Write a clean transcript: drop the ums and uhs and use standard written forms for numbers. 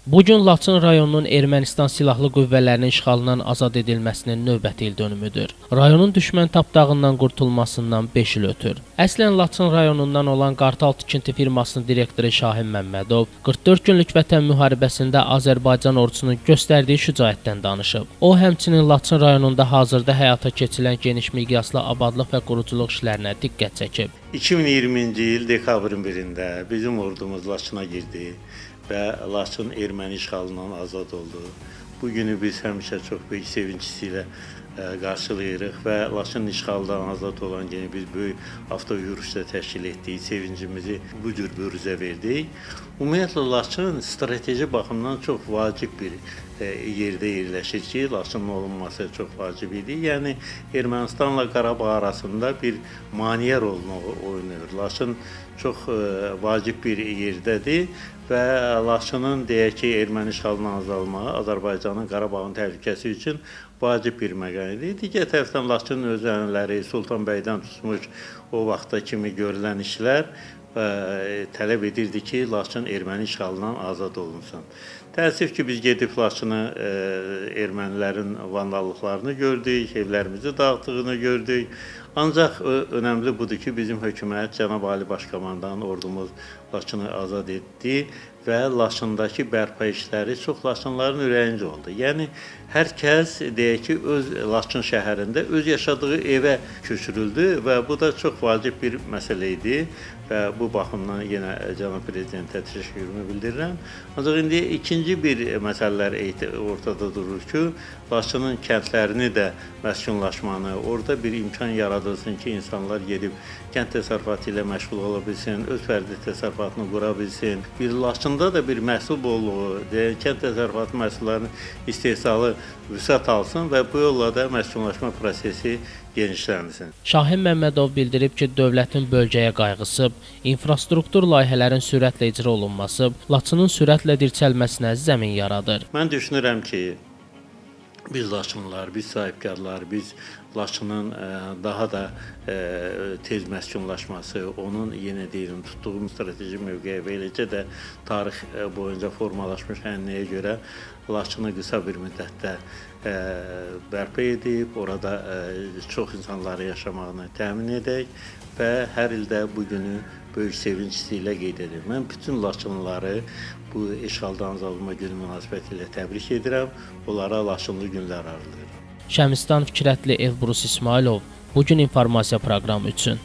Bugün Laçın rayonunun Ermənistan silahlı qüvvələrinin işğalından azad edilməsinin növbəti il dönümüdür. Rayonun düşmən tapdağından qurtulmasından 5 il ötür. Əslən Laçın rayonundan olan Qartal tikinti firmasının direktoru Şahin Məmmədov 44 günlük vətən müharibəsində Azərbaycan ordusunun göstərdiyi şücaətdən danışıb. O, həmçinin Laçın rayonunda hazırda həyata keçirilən geniş miqyaslı abadlıq və quruculuq işlərinə diqqət çəkib. 2020-ci il dekabrın 1-də bizim ordumuz Laçına girdi və Laçın erməni işğalından azad oldu. Bu günü biz həmişə çox böyük sevinç ilə qarşılayırıq və Laçın işğaldan azad olan yeni biz böyük avtoyürüşdə təşkil etdik, sevincimizi bu cür büruzə verdik. Ümumiyyətlə Laçın strateji baxımdan çox vacib bir yerdə yerləşir ki, Laçının olunması çox vacib idi. Yəni Ermənistanla Qarabağ arasında bir maneə rolunu oynayır. Laçın çox vacib bir yerdədir və Laçının deyək ki, erməni işğalından azalmağı Azərbaycanın Qarabağın təhlükəsi üçün vacib bir məqam idi. Digər tərəfdən Laçının öz ənənələri Sultanbəydən tutmuş o vaxta kimi görülən işlər tələb edirdi ki, Laçın erməni işğalından azad olunsun. Təəssüf ki, biz gedib Laçını ermənilərin vandallıqlarını gördük, evlərimizi dağıtdığını gördük. Ancaq önəmli budur ki, bizim hökumət, Cənab Ali Başkomandan ordumuz Laçını azad etdi və Laçındakı bərpa işləri çox Laçınların ürəyincə oldu. Yəni, hər kəs deyək ki, öz Laçın şəhərində öz yaşadığı evə köçürüldü və bu da çox vacib bir məsələ idi və bu baxımdan yenə Cənab Prezidentə təşəkkürümü bildirirəm. Ancaq indi ikinci bir məsələlər ortada durur ki, Laçının kəndlərini də məskunlaşmanı, orada bir imkan yaradılsın ki, insanlar gedib kənd təsərrüfatı ilə məşğul ola bilsin, öz fərdi təsərrüfatını qura bilsin. Bir Laçında da bir məhsul bolluğu, kənd təsərrüfatı məhsullarının istehsalı vüsət alsın və bu yolla da məskunlaşma prosesi genişlənsin. Şahin Məmmədov bildirib ki, dövlətin bölgəyə qayğısı, infrastruktur layihələrin sürətlə icra olunması Laçının sürətlə dirçəlməsinə zəmin yaradır. Mən düşünürəm ki, biz Laçınlılar, biz sahibkarlar, biz Laçının daha da tez məskunlaşması, onun yenə deyirəm, tutduğum strateji mövqeyə və eləcə də tarix boyunca formalaşmış ənənəyə görə Laçını qısa bir müddətdə bərpa edib, orada çox insanların yaşamağını təmin edək və hər ildə bu günü böyük sevinç ilə qeyd edirəm. Mən bütün Laçınlıları bu işğaldan azalma günü münasibətilə təbrik edirəm. Onlara Laçınlı günlər arzulayıram. Şəmistan Fikrətli, Elbrus İsmailov, Bugün informasiya proqramı üçün.